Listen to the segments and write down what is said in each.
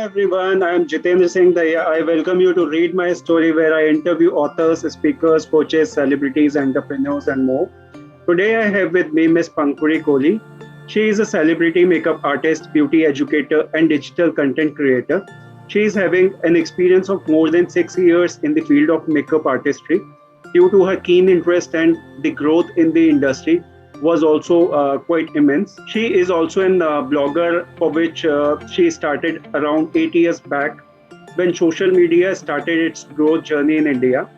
everyone. I am Jitendra Singh Daya. I welcome you to Read My Story, where I interview authors, speakers, coaches, celebrities, entrepreneurs, and more. Today, I have with me Miss Pankhuri Kohli. She is a celebrity makeup artist, beauty educator, and digital content creator. She is having an experience of more than 6 years in the field of makeup artistry. Due to her keen interest and the growth in the industry, was also quite immense. She is also an blogger for which she started around 8 years back when social media started its growth journey in India.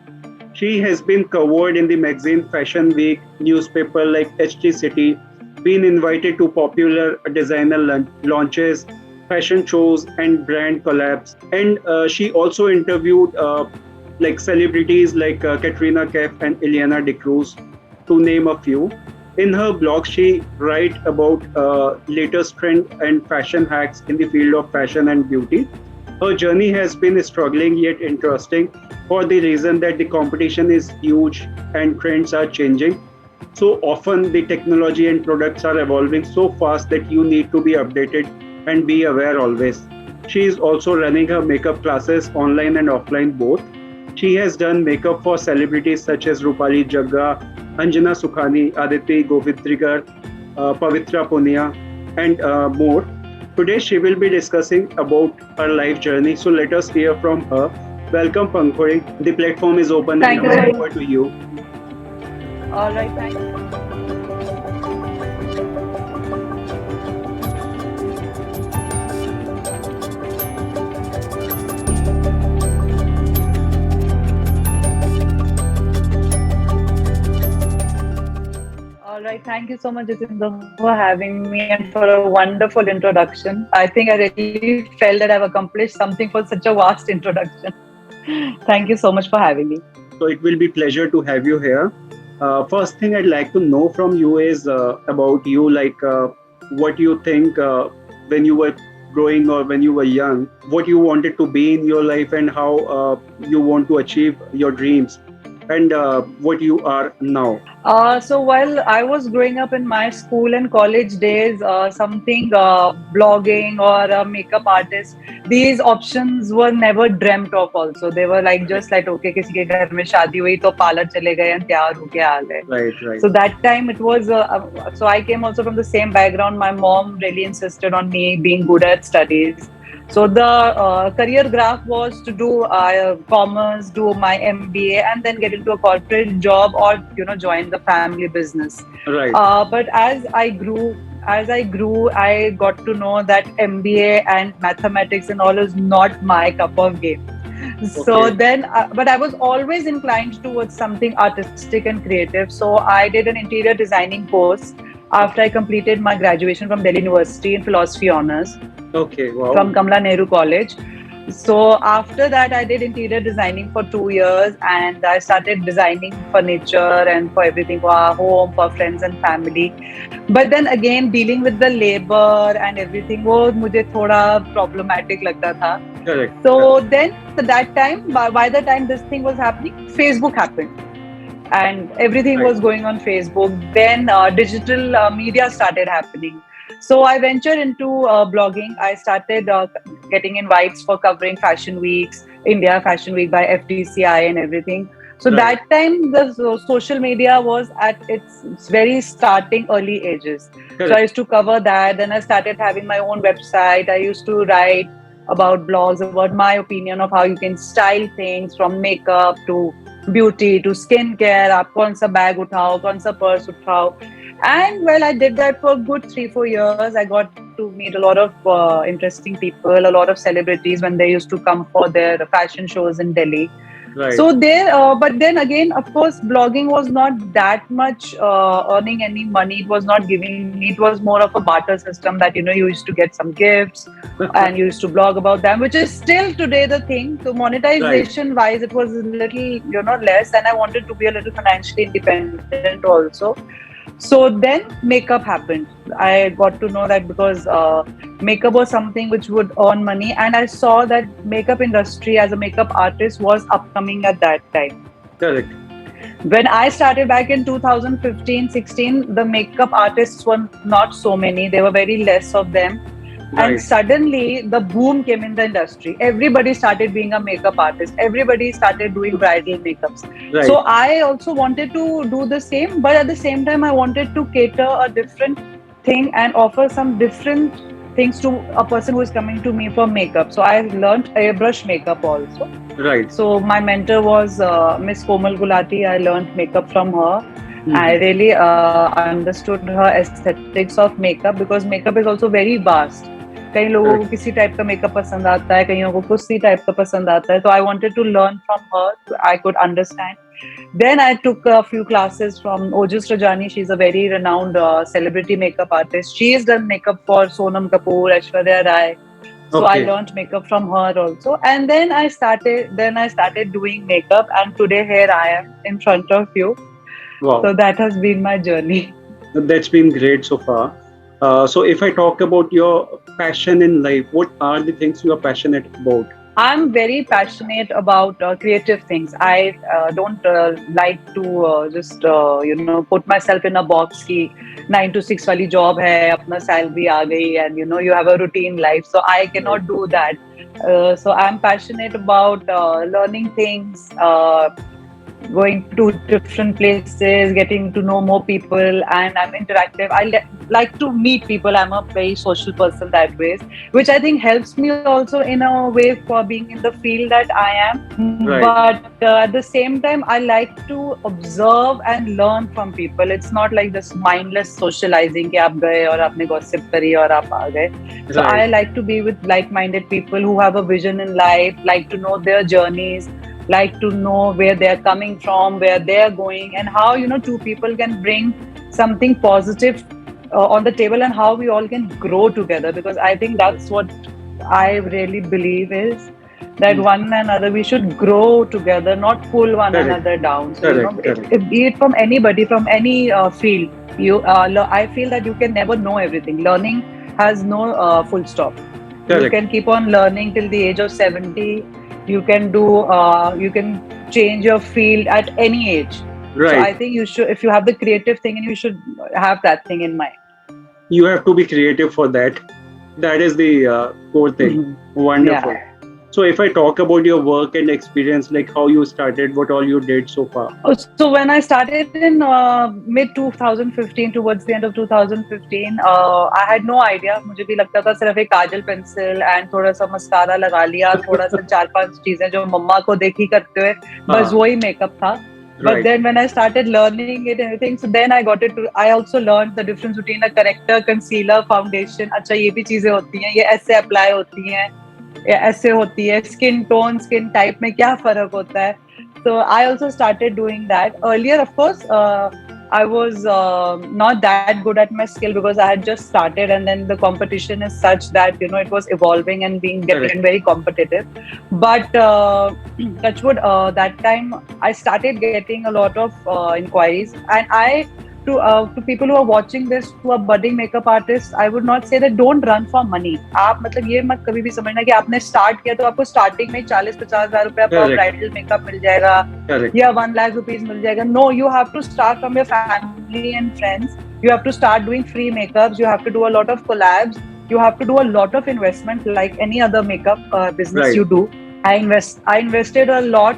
She has been covered in the magazine Fashion Week, newspaper like HT City, been invited to popular designer launches, fashion shows, and brand collabs. And she also interviewed like celebrities like Katrina Kaif and Ileana Cruz, to name a few. In her blog, she writes about latest trend and fashion hacks in the field of fashion and beauty. Her journey has been struggling yet interesting for the reason that the competition is huge and trends are changing. So often the technology and products are evolving so fast that you need to be updated and be aware always. She is also running her makeup classes online and offline both. She has done makeup for celebrities such as Rupalli Jagga, Anjana, sukhani, Aditi, govitrikar, Pavitra Punia, and more. Today she will be discussing about her life journey. So let us hear from her. Welcome, Pankhuri. The platform is open Thank and you very over to you. All right, thank you. All right, thank you so much, Jitendra, for having me and for a wonderful introduction. I think I really felt that I've accomplished something for such a vast introduction. Thank you so much for having me. So it will be pleasure to have you here. First thing I'd like to know from you is about you, like what you think when you were growing or when you were young, what you wanted to be in your life and how you want to achieve your dreams and what you are now. So while I was growing up in my school and college days, something blogging or a makeup artist, these options were never dreamt of. Also, they were like Right, just like okay, किसी के घर में शादी हुई तो parlour चले गए and तैयार होके आ गए. right, right. So that time it was. So I came also from the same background. My mom really insisted on me being good at studies. So the career graph was to do commerce, do my MBA, and then get into a corporate job or join the family business. Right, But as I grew, I got to know that MBA and mathematics and all is not my cup of game. So okay, then, but I was always inclined towards something artistic and creative. So I did an interior designing course after I completed my graduation from Delhi University in philosophy honors okay, wow, from Kamala Nehru College. So after that, I did interior designing for 2 years, and I started designing furniture and for everything for our home, for friends and family. But then again, dealing with the labor and everything, वो मुझे थोड़ा problematic लगता था. correct, So correct, then, at that time, by the time this thing was happening, Facebook happened and everything right, was going on Facebook. Then digital media started happening. So I ventured into blogging. I started getting invites for covering fashion weeks, India Fashion Week by FTCI and everything. So right, that time the social media was at its very starting early ages. So I correct, used to cover that. Then I started having my own website. I used to write about blogs, about my opinion of how you can style things from makeup to beauty to skincare. आप कौन सा bag उठाओ, कौन सा purse उठाओ. And well, I did that for a good 3-4 years. I got to meet a lot of interesting people, a lot of celebrities when they used to come for their fashion shows in Delhi. right, So there, but then again, of course, blogging was not that much earning any money. It was not giving me. It was more of a barter system that you used to get some gifts and you used to blog about them, which is still today the thing. So right, monetization wise, it was a little less, and I wanted to be a little financially independent also. So then makeup happened. I got to know that because makeup was something which would earn money, and I saw that makeup industry as a makeup artist was upcoming at that time. correct, When I started back in 2015-16, the makeup artists were not so many. There were very less of them. And Right. suddenly the boom came in the industry. Everybody started being a makeup artist. Everybody started doing bridal makeups. So Right. I also wanted to do the same, but at the same time, I wanted to cater a different thing and offer some different things to a person who is coming to me for makeup. So I learned airbrush makeup also. Right. So my mentor was Miss Komal Gulati. I learned makeup from her. I Mhm. really understood her aesthetics of makeup because makeup is also very vast. कई लोगों को Correct. किसी type का makeup पसंद आता है, कईयों को किसी टाइप का पसंद आता है. तो I wanted to learn from her so I could understand. Then I took a few classes from Ojus Rajani. She's a very renowned celebrity makeup artist. She has done makeup for Sonam Kapoor, Aishwarya Rai. So I Okay. learned makeup from her also. And then I started doing makeup, and today here I am in front of you. Wow. So that has been my journey. That's been great so far. So, if I talk about your passion in life, what are the things you are passionate about? I'm very passionate about creative things. I don't like to just put myself in a box ki 9 to 6 wali job hai, apna salary aa gayi, and you have a routine life. So I Right. cannot do that. So I'm passionate about learning things, going to different places, getting to know more people, and I'm interactive. I like to meet people. I'm a very social person that way, which I think helps me also in a way for being in the field that I am. Right. But at the same time, I like to observe and learn from people. It's not like this mindless socializing कि आप गए और आपने gossip करी और आप आ गए. So Right. I like to be with like-minded people who have a vision in life, like to know their journeys, like to know where they're coming from, where they're going, and how two people can bring something positive on the table, and how we all can grow together. Because I think that's what I really believe is that Mm. one another we should grow together, not pull one Correct. another down. So Correct. Correct. be it from anybody, from any field, I feel that you can never know everything. Learning has no full stop. You Correct. can keep on learning till the age of 70. You can change your field at any age. So Right. I think you should, if you have the creative thing, and you should have that thing in mind. You have to be creative for that. That is the core thing. Wonderful. Yeah. So, if I talk about your work and experience, like how you started, what all you did so far. So when I started in mid 2015, towards the end of 2015, I had no idea. मुझे भी लगता था सिर्फ एक काजल pencil and थोड़ा सा mascara लगा लिया, थोड़ा सा 4-5 चीजें जो मम्मा को देखी करते हुए, बस वही मेकअप था. But Right. then when I started learning it and everything, so then I got it. I also learned the difference between a corrector, concealer, foundation. अच्छा ये भी चीजें होती हैं, ये ऐसे अप्लाई होती हैं, ये ऐसे होती है. Skin tone, skin type में क्या फर्क होता है. So I also started doing that. Earlier, of course, I was not that good at my skill because I had just started, and then the competition is such that it was evolving and Correct. getting very competitive. But touchwood, that time I started getting a lot of inquiries, and to people who are watching this, who are budding makeup artists, I would not say that don't run for money. आप मतलब ये मत कभी भी समझना कि आपने start किया तो आपको स्टार्टिंग में 40-50 हजार रुपया पर ब्राइडल मेकअप मिल जाएगा या 1 लाख रुपीज मिल जाएगा. No, you have to start from your family and friends. You have to start doing free makeups. You have to do a lot of collabs. You have to do a lot of investment like any other makeup business Right. you do. I invested a lot.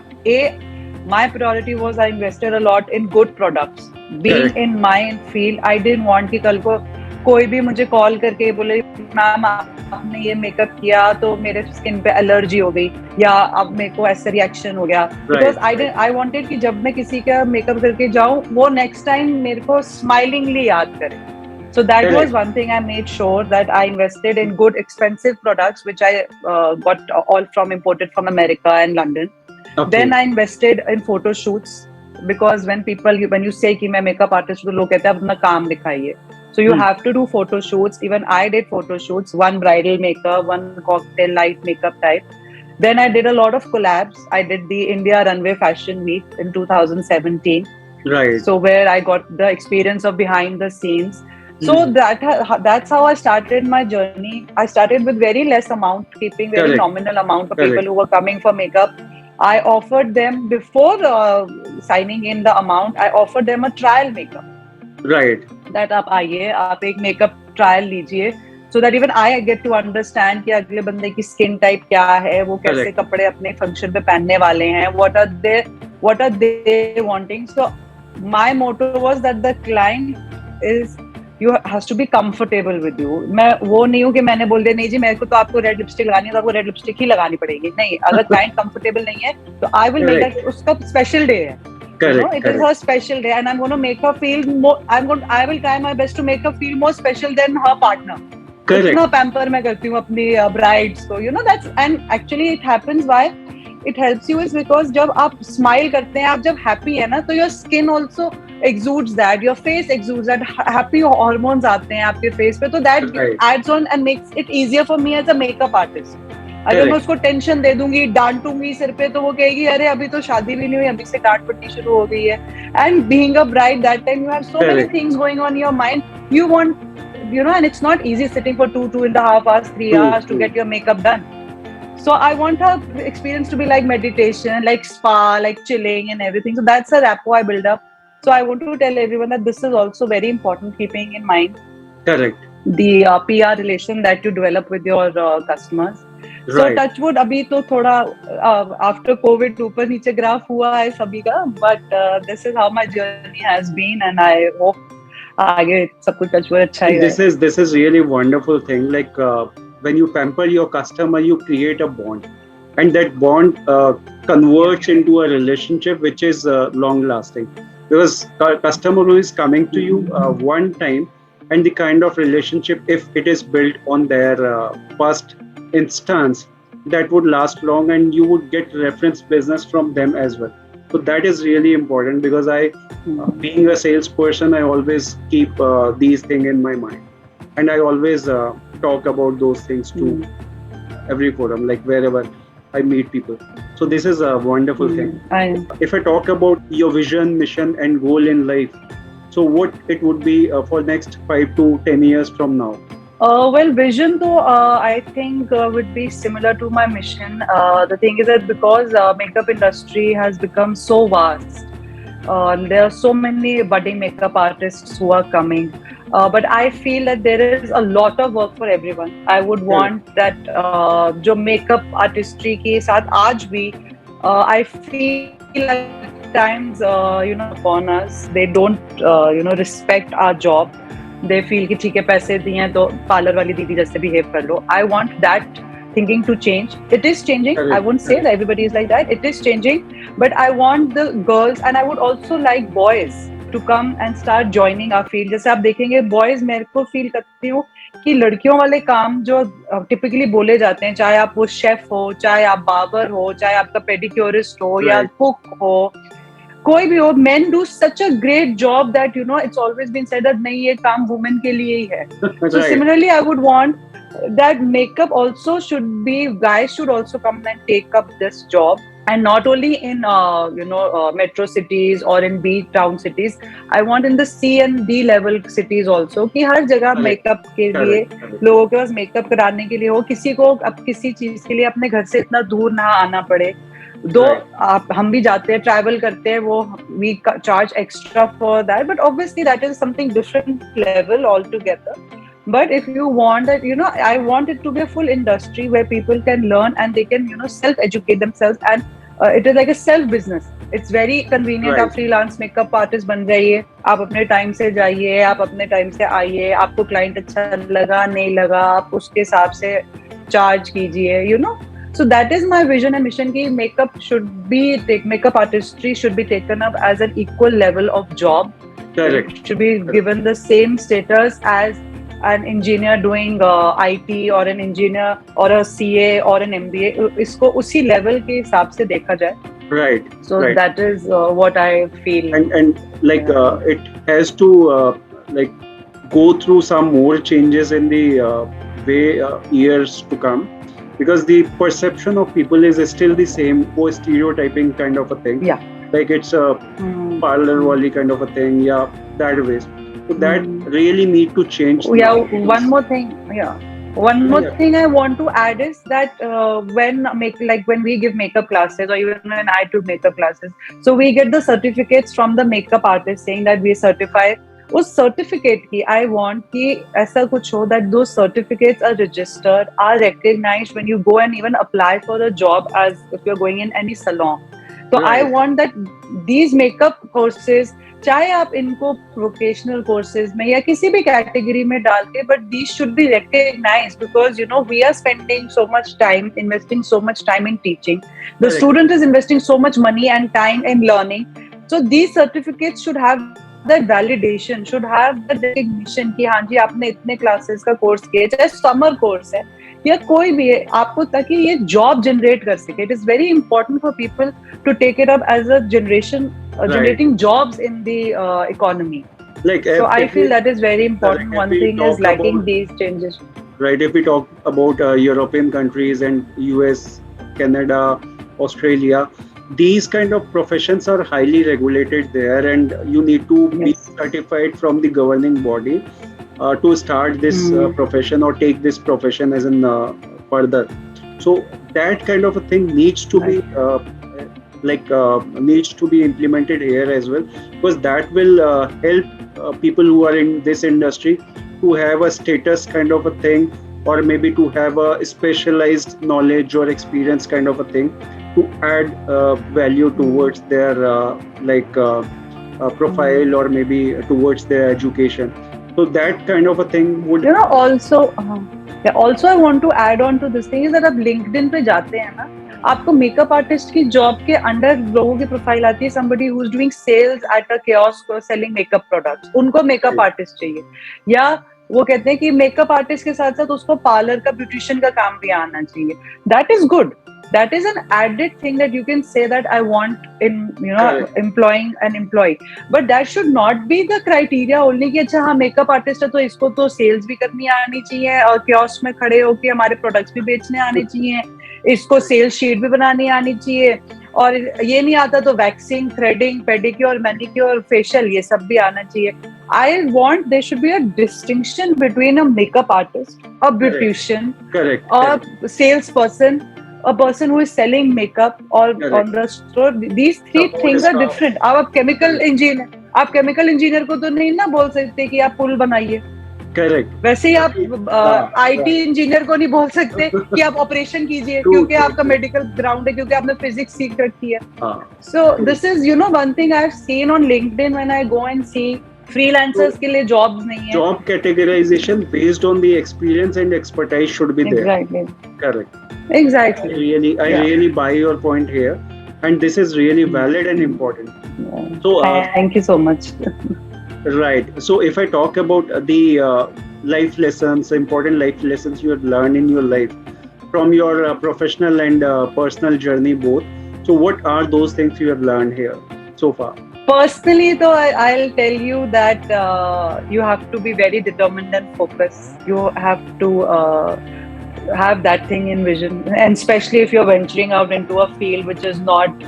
My priority was I invested a lot in good products. Being Correct. in my field, I didn't want कि कल को कोई भी मुझे call करके बोले ma'am आपने ये मेकअप किया तो मेरे स्किन पे एलर्जी हो गई या अब मेरे को ऐसा रिएक्शन हो गया. बिकॉज आई वांटेड कि जब मैं किसी का मेकअप करके जाऊं वो नेक्स्ट टाइम मेरे को स्माइलिंगली याद करे. So that Correct. was one thing. I made sure that I invested in good, expensive products, which I got all from imported from America and London. Okay. Then I invested in photo shoots because when you say कि मैं makeup artist तो लोग कहते हैं अपना काम दिखाइए. So you have to do photo shoots. Even I did photo shoots, one bridal makeup, one cocktail light makeup type. Then I did a lot of collabs. I did the India Runway Fashion Week in 2017. Right. So where I got the experience of behind the scenes. So that's how I started my journey. I started with very less amount, keeping very Correct. nominal amount for Correct. people who were coming for makeup. I offered them before signing in the amount. I offered them a trial makeup. Right. That आप आइए, आप एक makeup trial लीजिए. so that even I get to understand कि अगले बंदे की skin type क्या है, वो कैसे Correct. कपड़े अपने function पे पहनने वाले हैं, what are they wanting. So my motto was that the client is you has to be comfortable with you. मैं वो नहीं हूँ कि मैंने बोल दिया नहीं जी मेरे को तो आपको रेड लिपस्टिक लगानी है तो आपको रेड लिपस्टिक ही लगानी पड़ेगी. नहीं, अगर क्लाइंट कंफर्टेबल नहीं है तो I will make that उसका स्पेशल डे है. Correct. It is her special day, and I'm going to make her feel more. I will try my best to make her feel more special than her partner. Correct. इतना pamper मैं करती हूँ अपनी brides को. That's and actually it happens why it helps you is because जब आप smile करते हैं, आप जब हैप्पी है ना, तो your skin also exudes that, your face exudes that, happy hormones आते हैं आपके face पे, तो that adds on and makes it easier for me as a makeup artist. अगर मैं उसको टेंशन दे दूंगी, डांटूंगी सिर पे, तो वो कहेगी अरे अभी तो शादी भी नहीं हुई, अभी से डांट पड़नी शुरू हो गई है. And being a bride that time you have so many things going on your mind. You want and it's not easy sitting for 2.5 hours, 3 hours to get your makeup done. So I want her experience to be like meditation, like spa, like chilling and everything. So that's a rapport I build up. So I want to tell everyone that this is also very important, keeping in mind Correct. the PR relation that you develop with your customers. So Right. touchwood अभी तो थोड़ा after COVID ऊपर नीचे graph हुआ है सभी का, but this is how my journey has been, and I hope आगे सब कुछ touchwood अच्छा ही रहे. This is really wonderful thing. Like when you pamper your customer, you create a bond, and that bond converts into a relationship which is long lasting, because customer who is coming to you one time, and the kind of relationship, if it is built on their first instance, that would last long, and you would get reference business from them as well. So that is really important, because I being a salesperson, I always keep these things in my mind, and I always talk about those things to every forum, like wherever I meet people. So this is a wonderful thing. If I talk about your vision, mission and goal in life, so what it would be for next 5 to 10 years from now? Well, vision though, I think would be similar to my mission. The thing is that because makeup industry has become so vast, there are so many budding makeup artists who are coming. But I feel that there is a lot of work for everyone. I would want that जो makeup artistry के साथ आज भी I feel at times upon us, they don't respect our job. They feel कि ठीक है पैसे दिए हैं तो पार्लर वाली दीदी जैसे बिहेव कर लो. I want that thinking to change. It is changing. I won't say that everybody is like that. It is changing. But I want the girls, and I would also like boys to come and start joining our field. जैसे आप देखेंगे boys, मेरे को feel करती हूँ कि लड़कियों वाले काम जो typically बोले जाते हैं, चाहे आप वो शेफ हो, चाहे आप बार्बर हो, चाहे आपका पेडिक्योरिस्ट हो या कुक हो, कोई भी हो, men do such a great job that it's always been said that नहीं ये काम women के लिए ही है. So similarly, I would want that makeup also should be, guys should also come and take up this job, and not only in metro cities or in B town cities. I want in the C and D level cities also कि हर जगह makeup के लिए लोगों के पास makeup कराने के लिए हो, किसी को अब किसी चीज के लिए अपने घर से इतना दूर ना आना पड़े. दो हम भी जाते हैं, ट्रैवल करते हैं, वो we charge extra for that, but obviously that is something different level altogether. But if you want that, I want it to be a full industry where people can learn and they can self-educate themselves, and it is like a self-business. It's very convenient. आप freelance makeup artist बन जाइए, आप अपने time से जाइए, आप अपने time से आइए, आपको क्लाइंट अच्छा लगा नहीं लगा, आप उसके हिसाब से चार्ज कीजिए. So that is my vision and mission ki makeup artistry should be taken up as an equal level of job. Correct. It should be given the same status as an engineer doing IT or an engineer or a CA or an MBA. इसको उसी level के हिसाब से देखा जाए. Right. So that is what I feel. And like it has to like go through some more changes in the way years to come. Because the perception of people is still the same, stereotyping kind of a thing. Yeah. Like it's a parlor wali kind of a thing, that way. So that really need to change. One more thing. One more thing I want to add is that when we give makeup classes, or even when I do makeup classes, so we get the certificates from the makeup artist saying that we certify उस certificate की I want कि ऐसा कुछ हो that those certificates are registered, are recognised when you go and even apply for a job as if you are going in any salon. तो I right, want that these makeup courses, चाहे आप इनको vocational courses में या किसी भी category में डाल के, but these should be recognised because you know we are spending so much time, investing so much time in teaching. The correct, student is investing so much money and time in learning. So these certificates should have that validation, should have the recognition कि हाँ जी आपने इतने classes का course किया, चाहे summer course है या कोई भी है आपको, ताकि ये जॉब जनरेट कर सके. It is very important for people to take it up as a generation, generating jobs in the economy. like So I if feel we, that is very important. correct, if One we thing is talk lacking about, these changes. right, if we talk about European countries and US, Canada, Australia, these kind of professions are highly regulated there, and you need to be Yes. certified from the governing body to start this profession or take this profession as in further. So that kind of a thing needs to be needs to be implemented here as well, because that will help people who are in this industry to have a status kind of a thing, or maybe to have a specialized knowledge or experience kind of a thing, to add value towards their profile, or maybe towards their education. So that kind of a thing would, You know, also, also I want to add on to this thing is that आप LinkedIn पे जाते हैं ना, आपको makeup artist की job के under लोगों की प्रोफाइल आती है, somebody who is doing sales at a kiosk selling makeup products, उनको मेकअप आर्टिस्ट चाहिए. या वो कहते हैं कि मेकअप आर्टिस्ट के साथ साथ उसको पार्लर का, ब्यूटिशियन का काम भी आना चाहिए. That is good. That is an added thing that you can say that I want in, you know, correct, employing an employee. But that should not be the criteria only कि अच्छा हाँ makeup artist है तो इसको तो sales भी करनी आनी चाहिए और कियोस्क में खड़े होके हमारे प्रोडक्ट्स भी बेचने आने चाहिए, इसको सेल्स शीट भी बनानी आनी चाहिए, और ये नहीं आता तो waxing, threading, pedicure, manicure, facial ये सब भी आना चाहिए. I want there should be a distinction between a makeup artist, a beautician, correct, a salesperson, a person who is selling makeup or on the store. These three things are different. आप chemical engineer, आप chemical engineer को तो नहीं ना बोल सकते कि आप पुल बनाइए. correct. वैसे ही आप IT इंजीनियर को नहीं बोल सकते कि आप ऑपरेशन कीजिए, क्योंकि आपका मेडिकल ग्राउंड है, क्योंकि आपने फिजिक्स सीख रखी है. So this is, you know, one thing I've seen on LinkedIn when I go and see freelancers के लिए jobs नहीं है. Job categorization based on the experience and expertise should be there. Exactly. Correct. Exactly. I really buy your point here, and this is really valid and important. So thank you so much. Right. So if I talk about the life lessons, important life lessons you have learned in your life from your professional and personal journey both. So what are those things you have learned here so far? Personally, though, I'll tell you that you have to be very determined and focused. You have to have that thing in vision, and especially if you're venturing out into a field which is not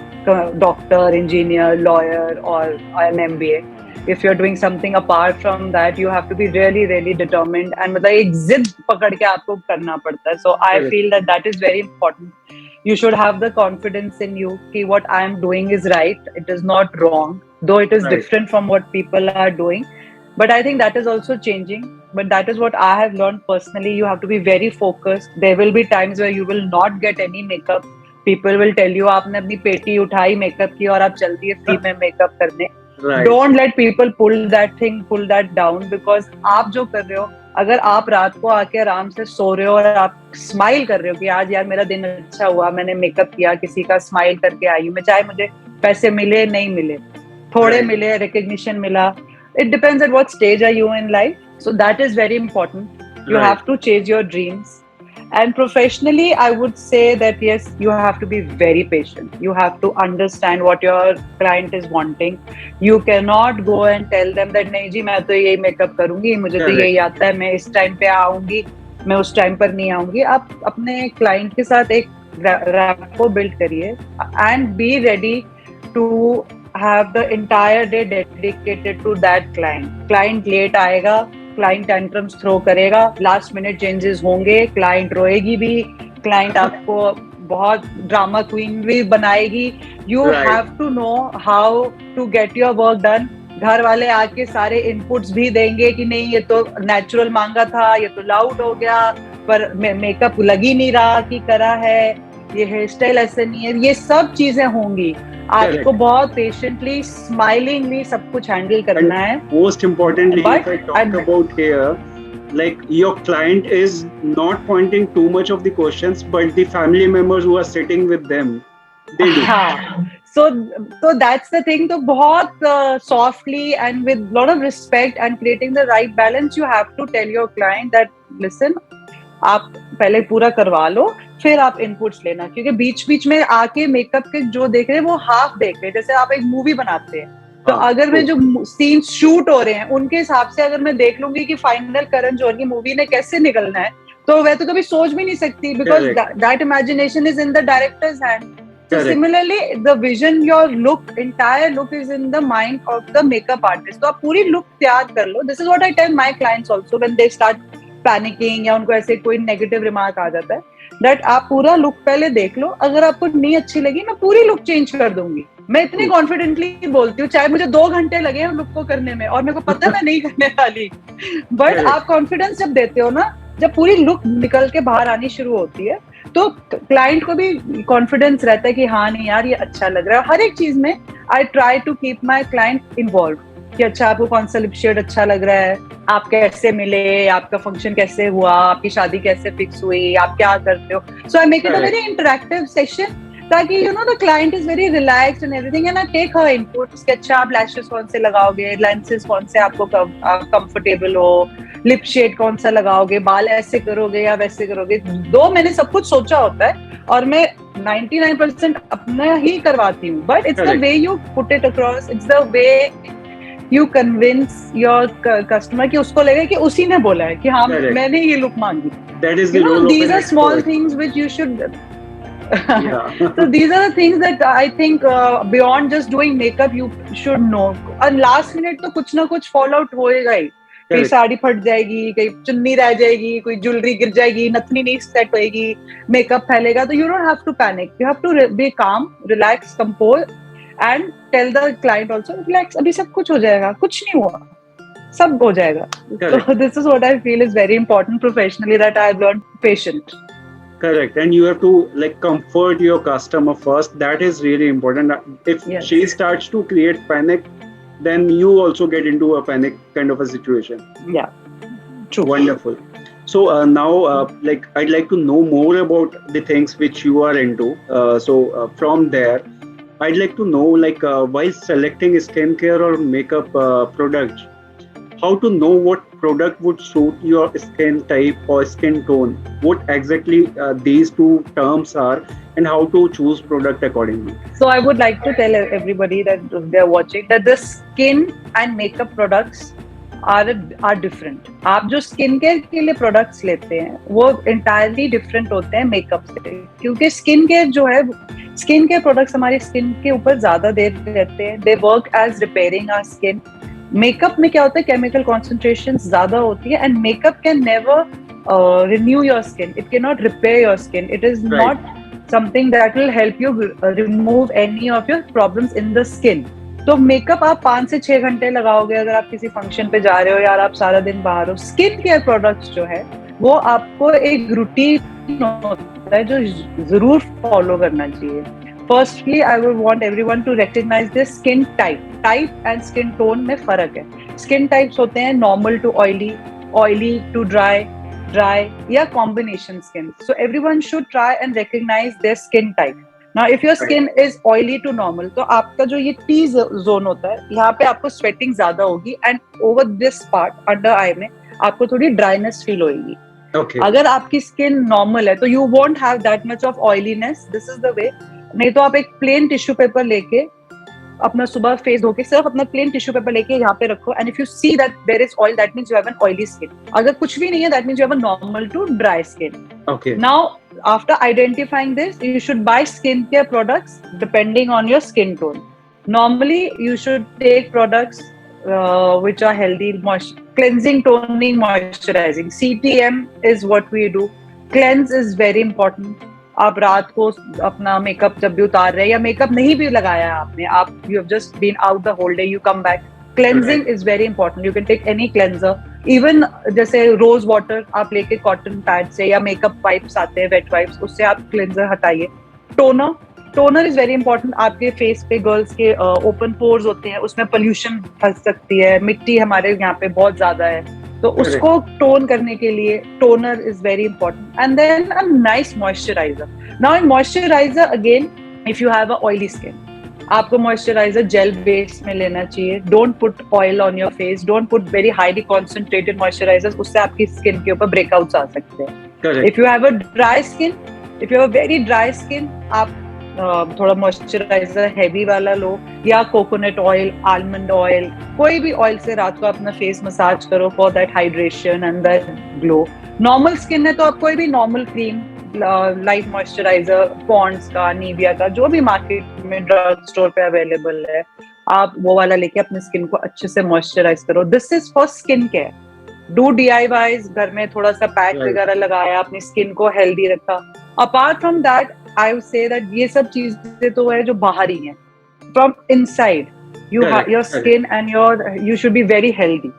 doctor, engineer, lawyer, or an MBA. If you're doing something apart from that, you have to be really, really determined, and मतलब एक जिद पकड़ के आपको करना पड़ता है. So I feel that is very important. You should have the confidence in you कि what I am doing is right. It is not wrong, though it is different from what people are doing. But I think that is also changing. But that is what I have learned personally. You have to be very focused. There will be times where you will not get any makeup. People will tell you आपने अपनी पेटी उठाई makeup की और आप चल दिए free में मेकअप करने. Don't let people pull that down, because आप जो कर रहे हो, अगर आप रात को आके आराम से सो रहे हो और आप स्माइल कर रहे हो कि आज यार मेरा दिन अच्छा हुआ, मैंने मेकअप किया, किसी का स्माइल करके आई हूँ मैं, चाहे मुझे पैसे मिले नहीं मिले, थोड़े मिले, रिकग्निशन मिला, it depends at what stage are you in life. So that is very important. You have to chase your dreams. And professionally, I would say that yes, you have to be very patient. You have to understand what your client is wanting. You cannot go and tell them that नहीं जी मैं तो यही makeup करूंगी, मुझे तो यही आता है, मैं इस टाइम पे आऊंगी, मैं उस टाइम पर नहीं आऊंगी. आप अपने क्लाइंट के साथ एक रैपो बिल्ड करिए and be ready to have the entire day dedicated to that client. Client late आएगा, क्लाइंट टेंट्रम्स थ्रो करेगा, लास्ट मिनट चेंजेस होंगे, क्लाइंट रोएगी भी, क्लाइंट आपको बहुत ड्रामा क्वीन भी बनाएगी. You have to know how to get your work done घर वाले आके सारे इनपुट्स भी देंगे कि नहीं ये तो नेचुरल मांगा था, ये तो लाउड हो गया, पर मेकअप लग ही नहीं रहा कि करा है, ये हेयर स्टाइल ऐसे नहीं है, ये सब चीजें होंगी। आपको बहुत पेशेंटली स्माइलिंगली सब कुछ हैंडल करना है। Most importantly, if I talk about here, like your client is not pointing too much of the questions, but the family members who are sitting with them, they do. So that's the thing. तो बहुत softly and with lot of respect and creating the right balance, you have to tell your client that listen, आप पहले पूरा करवा लो, फिर आप inputs लेना, क्योंकि बीच बीच में आके मेकअप के जो देख रहे हैं वो हाफ देख रहे हैं। जैसे आप एक मूवी बनाते हैं, तो अगर मैं जो सीन शूट हो रहे हैं उनके हिसाब से अगर मैं देख लूंगी कि फाइनल करण जौहर की मूवी ने कैसे निकलना है, तो वह तो कभी सोच भी नहीं सकती, because that imagination is in the directors hand. So similarly, the vision, your look, entire look is in the mind of the makeup artist. तो आप पूरी look तैयार कर लो. This is what I tell my clients also when they start panicking या उनको ऐसे कोई negative remark आ जाता है, that आप पूरा look पहले देख लो. अगर आपको नहीं अच्छी लगी, मैं पूरी look change कर दूंगी. मैं इतनी कॉन्फिडेंटली बोलती हूँ, चाहे मुझे 2 घंटे लगे हैं लुक को करने में और मेरे को पता है मैं नहीं करने वाली, बट आप कॉन्फिडेंस जब देते हो ना, जब पूरी लुक निकल के बाहर आनी शुरू होती है, तो क्लाइंट को भी कॉन्फिडेंस रहता है कि हाँ नहीं यार ये अच्छा लग रहा है. हर एक चीज में I try to keep my client involve कि अच्छा आपको कौन सा लिप शेड अच्छा लग रहा है, आप कैसे मिले, आपका फंक्शन कैसे हुआ, आपकी शादी कैसे फिक्स हुई, आप क्या करते हो. So I make it a very interactive session, ताकि you know the client is very relaxed and everything, and I take her inputs कि अच्छा आप लैशेस कौन से लगाओगे, लेंसेज कौन से आपको कंफर्टेबल हो, लिप शेड कौन सा लगाओगे, बाल ऐसे करोगे या वैसे करोगे. दो मैंने सब कुछ सोचा होता है और मैं 99% अपना ही करवाती हूँ, but it's the way you put it across, it's the way you convince your customer कि उसको लगे कि उसी ने बोला है कि हाँ मैंने ये लुक मांगी. These are small things which you should so these are the things that I think beyond just doing makeup you should know. And last minute तो कुछ ना कुछ fall out होएगा ही. कहीं साड़ी फट जाएगी, कहीं चुन्नी रह जाएगी, कोई ज्वेलरी गिर जाएगी, नथनी नहीं सेट होएगी, मेकअप फैलेगा. तो you don't have to panic. You have to be calm, relax, compose, and tell the client also, relax, अभी सब कुछ हो जाएगा, कुछ नहीं हुआ, सब हो जाएगा. So this is what I feel is very important professionally, that I've learned patient. Correct, and you have to like comfort your customer first. That is really important. If she starts to create panic, then you also get into a panic kind of a situation. Yeah, true. Wonderful. So now, like I'd like to know more about the things which you are into. From there, I'd like to know like while selecting skincare or makeup products, how to know what product would suit your skin type or skin tone, what exactly these two terms are, and how to choose product accordingly. So I would like to tell everybody that they're watching that the skin and makeup products are different. आप जो skin care के लिए products लेते हैं वो entirely different होते हैं makeup से, क्योंकि स्किन केयर जो है, स्किन केयर प्रोडक्ट्स हमारी स्किन के ऊपर ज्यादा देर रहते हैं. They work as repairing our skin. Makeup में क्या होता है, केमिकल कॉन्सेंट्रेशन ज्यादा होती है, and makeup can never renew your skin, it can not repair your skin, it is not something that will help you remove any of your problems in the skin. तो makeup आप 5 से 6 घंटे लगाओगे अगर आप किसी फंक्शन पे जा रहे हो या आप सारा दिन बाहर हो. स्किन केयर प्रोडक्ट्स जो है वो आपको एक रूटीन होता है जो जरूर फॉलो करना चाहिए. Firstly, I would want everyone to recognize their skin type. Type and skin tone में फर्क है. Skin types होते हैं normal to oily, oily to dry, dry या combination skin. So everyone should try and recognize their skin type. Now, if your skin is oily to normal, तो आपका जो ये T zone होता है, यहाँ पे आपको sweating ज़्यादा होगी, and over this part, under eye में, आपको थोड़ी dryness feel होगी. Okay. अगर आपकी skin normal है, तो you won't have that much of oiliness. This is the way. नहीं तो आप एक प्लेन टिश्यू पेपर लेके अपना सुबह फेस धो के सिर्फ अपना प्लेन टिश्यू पेपर लेके यहाँ पे रखो, and if you see that there is oil, that means you have an oily skin. अगर कुछ भी नहीं है, that means you have a normal to dry skin. Okay. Now, after identifying this, you should buy skincare products depending on your skin tone. Normally, you should take products which are healthy, cleansing, toning, moisturizing. CTM is what we do. Cleanse is very important. आप रात को अपना makeup जब भी उतार रहे हैं या मेकअप नहीं भी लगाया आपने, आप you have just been out the whole day, you come back, cleansing is very important. You can take any cleanser, even जैसे रोज वाटर आप लेके कॉटन पैड से, या मेकअप वाइप्स आते हैं वेट वाइप्स, उससे आप क्लेंजर हटाइए. Toner, toner is very important. आपके फेस पे गर्ल्स के ओपन पोर्स होते हैं, उसमें पोल्यूशन फंस सकती है, मिट्टी हमारे यहाँ पे बहुत ज्यादा है, तो उसको टोन करने के लिए toner is very important. And then a nice moisturiser. Now in moisturiser again, if you have a oily skin, आपको मॉइस्चराइजर जेल बेस में लेना चाहिए. Don't put oil on your face, don't put very highly concentrated moisturiser, उससे आपकी skin के ऊपर breakouts आ सकते हैं. If you have a dry skin, if you have a very dry skin, आप थोड़ा मॉइस्चराइजर हैवी वाला लो, या कोकोनट ऑयल, आलमंड ऑयल, कोई भी ऑयल से रात को अपना फेस मसाज करो for that hydration and that glow. Normal skin है तो आप कोई भी normal cream, light moisturiser, Pond's का, निविया का, जो भी मार्केट में ड्रग स्टोर पे अवेलेबल है, आप वो वाला लेके अपनी स्किन को अच्छे से मॉइस्चराइज करो. This is for skin care. Do DIYs, घर में थोड़ा सा पैक वगैरह लगाया, अपनी स्किन को हेल्दी रखा. Apart from that I would say that ये सब चीजें तो है जो बाहर ही है. From inside your skin and you should be very healthy.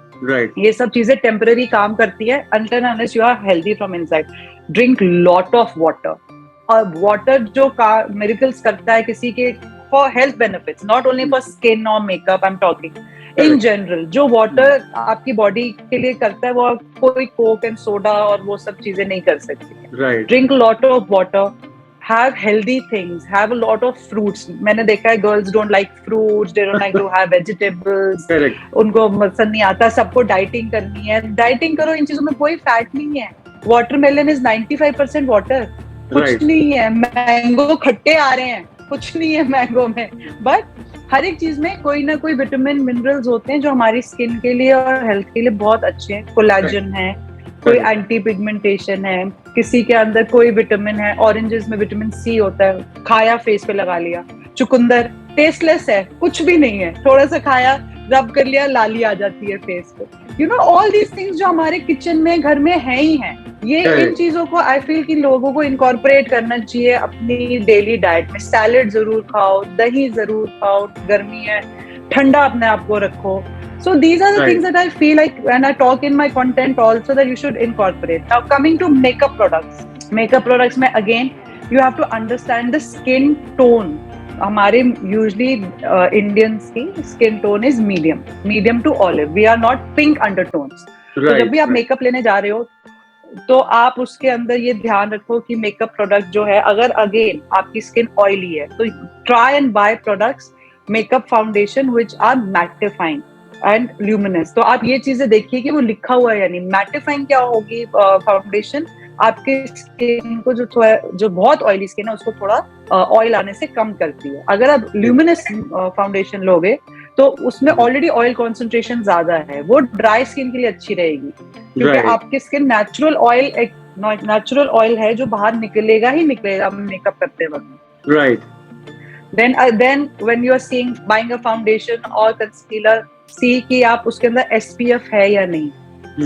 ये सब चीजें टेम्पररी काम करती है until unless you are healthy from inside. Drink lot of water. और वाटर जो miracles करता है किसी के, for health benefits, not only for skin or makeup I'm talking. In general, जो वाटर आपकी बॉडी के लिए करता है, वो कोई कोक एंड सोडा और वो सब चीजें नहीं कर सकती. Drink lot of water. Have healthy things. Have a lot of fruits. मैंने देखा है girls don't like fruits. They don't like to have vegetables. उनको पसंद नहीं आता. सबको डाइटिंग करनी है. डाइटिंग करो, इन चीजों में कोई फैट नहीं है. Watermelon is 95% water. कुछ नहीं है. मैंगो खट्टे आ रहे हैं, कुछ नहीं है मैंगो में, बट हर एक चीज में कोई ना कोई विटामिन, मिनरल्स होते हैं जो हमारी स्किन के लिए और हेल्थ के लिए बहुत अच्छे हैं. कोलेजन है, कोई एंटी पिगमेंटेशन है, किसी के अंदर कोई विटामिन है. ऑरेंजेस में विटामिन C होता है, खाया फेस पे लगा लिया. चुकंदर टेस्टलेस है, कुछ भी नहीं है, थोड़ा सा खाया, रब कर लिया, लाली आ जाती है फेस पे. You know all these things जो हमारे किचन में, घर में है ही हैं. ये इन चीजों को आई फील कि लोगों को इनकॉर्पोरेट करना चाहिए अपनी डेली डाइट में. सैलेड जरूर खाओ, दही जरूर खाओ, गर्मी है, ठंडा अपने आप को रखो. So these are the things that I feel like when I talk in my content also that you should incorporate. Now coming to makeup products. Makeup products में again you have to understand the skin tone. हमारे usually Indians की skin tone is medium to olive. We are not pink undertones. तो जब भी आप makeup लेने जा रहे हो तो आप उसके अंदर ये ध्यान रखो कि makeup product जो है, अगर again आपकी skin oily है तो try and buy products, makeup foundation which are mattifying and luminous. तो आप ये चीजें देखिए कि वो लिखा हुआ है या नहीं. मैटिफाइंग क्या होगी फाउंडेशन, आपके स्किन को जो बहुत ऑयली स्किन है उसको थोड़ा ऑयल आने से कम करती है. अगर आप ल्यूमिनस फाउंडेशन लोगे तो उसमें ऑलरेडी ऑयल कॉन्सेंट्रेशन ज्यादा है, वो ड्राई स्किन के लिए अच्छी रहेगी, क्योंकि आपकी स्किन नेचुरल ऑयल, एक नेचुरल ऑयल है जो बाहर निकलेगा ही निकलेगा मेकअप करते वक्त. Right. Then when you are seeing buying a foundation or concealer, see कि आप उसके अंदर SPF है या नहीं.